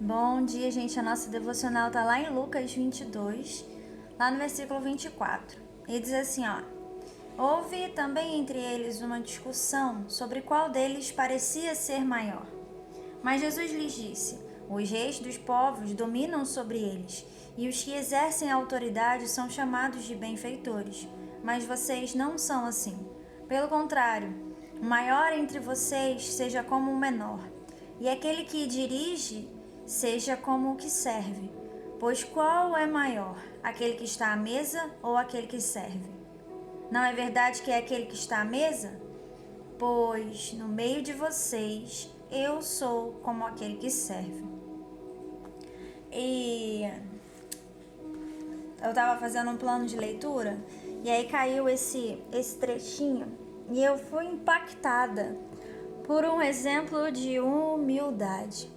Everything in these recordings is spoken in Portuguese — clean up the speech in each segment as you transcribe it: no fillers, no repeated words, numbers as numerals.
Bom dia, gente. A nossa devocional tá lá em Lucas 22, lá no versículo 24. E diz assim, ó: Houve também entre eles uma discussão sobre qual deles parecia ser maior. Mas Jesus lhes disse: Os reis dos povos dominam sobre eles, e os que exercem a autoridade são chamados de benfeitores. Mas vocês não são assim. Pelo contrário, o maior entre vocês seja como o menor, e aquele que dirige seja como o que serve. Pois qual é maior, aquele que está à mesa ou aquele que serve? Não é verdade que é aquele que está à mesa? Pois no meio de vocês eu sou como aquele que serve. E eu estava fazendo um plano de leitura e aí caiu esse trechinho e eu fui impactada por um exemplo de humildade.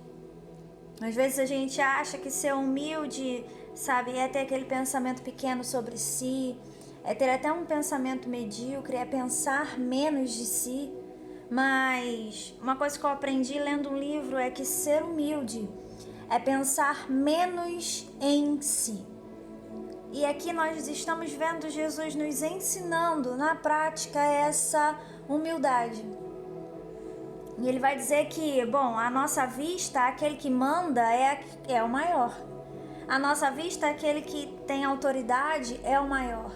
Às vezes a gente acha que ser humilde, sabe, é ter aquele pensamento pequeno sobre si, é ter até um pensamento medíocre, é pensar menos de si. Mas uma coisa que eu aprendi lendo um livro é que ser humilde é pensar menos em si. E aqui nós estamos vendo Jesus nos ensinando na prática essa humildade. E ele vai dizer que, bom, a nossa vista, aquele que manda é o maior. A nossa vista, aquele que tem autoridade é o maior.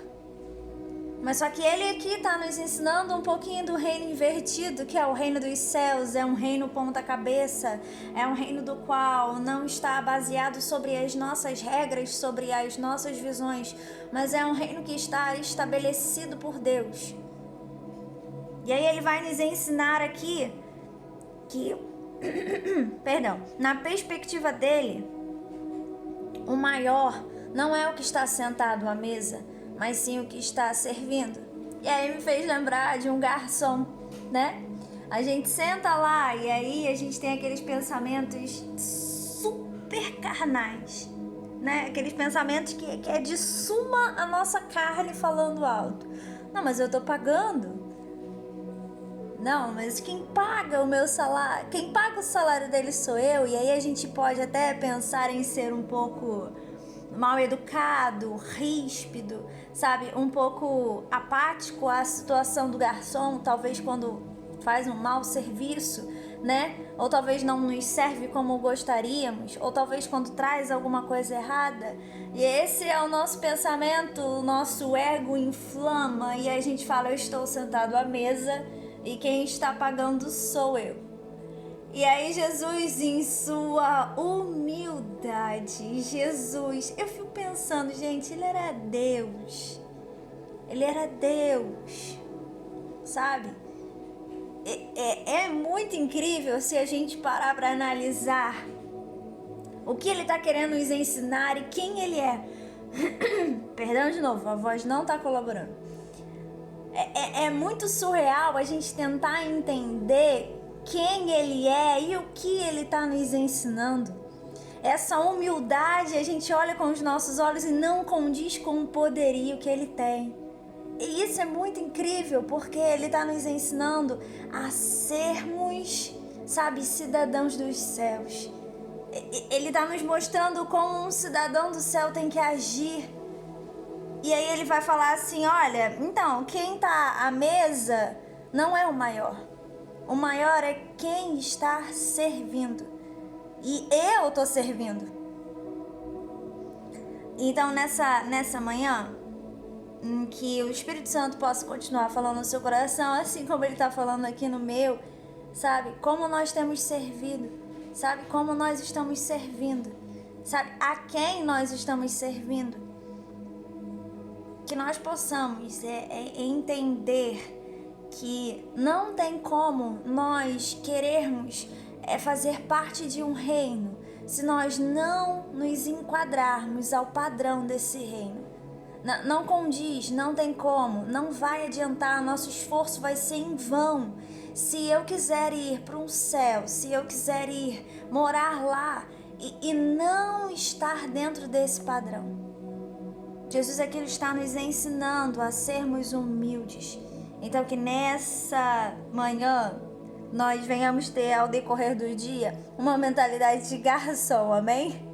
Mas só que ele aqui está nos ensinando um pouquinho do reino invertido, que é o reino dos céus, é um reino ponta-cabeça, é um reino do qual não está baseado sobre as nossas regras, sobre as nossas visões, mas é um reino que está estabelecido por Deus. E aí ele vai nos ensinar aqui que, na perspectiva dele, o maior não é o que está sentado à mesa, mas sim o que está servindo. E aí me fez lembrar de um garçom, né? A gente senta lá e aí a gente tem aqueles pensamentos super carnais, né? Aqueles pensamentos que é de suma a nossa carne falando alto. Não, mas eu tô pagando. Não, mas quem paga o meu salário, quem paga o salário dele sou eu. E aí a gente pode até pensar em ser um pouco mal educado, ríspido, sabe? Um pouco apático à situação do garçom, talvez quando faz um mau serviço, né? Ou talvez não nos serve como gostaríamos, ou talvez quando traz alguma coisa errada. E esse é o nosso pensamento, o nosso ego inflama e a gente fala: eu estou sentado à mesa e quem está pagando sou eu. E aí Jesus, em sua humildade, Jesus, eu fico pensando, gente, ele era Deus. Ele era Deus, sabe? É muito incrível se a gente parar para analisar o que ele está querendo nos ensinar e quem ele é. Perdão de novo, a voz não está colaborando. É muito surreal a gente tentar entender quem ele é e o que ele está nos ensinando. Essa humildade, a gente olha com os nossos olhos e não condiz com o poderio que ele tem. E isso é muito incrível, porque ele está nos ensinando a sermos, sabe, cidadãos dos céus. Ele está nos mostrando como um cidadão do céu tem que agir. E aí ele vai falar assim: olha, então, quem está à mesa não é o maior. O maior é quem está servindo. E eu estou servindo. Então, nessa manhã, que o Espírito Santo possa continuar falando no seu coração, assim como ele está falando aqui no meu, sabe? Como nós temos servido, sabe? Como nós estamos servindo, sabe? A quem nós estamos servindo. Que nós possamos entender que não tem como nós querermos fazer parte de um reino se nós não nos enquadrarmos ao padrão desse reino. Não condiz, não tem como, não vai adiantar, nosso esforço vai ser em vão. Se eu quiser ir para um céu, se eu quiser ir morar lá e não estar dentro desse padrão. Jesus aqui está nos ensinando a sermos humildes. Então que nessa manhã nós venhamos ter ao decorrer do dia uma mentalidade de garçom, amém?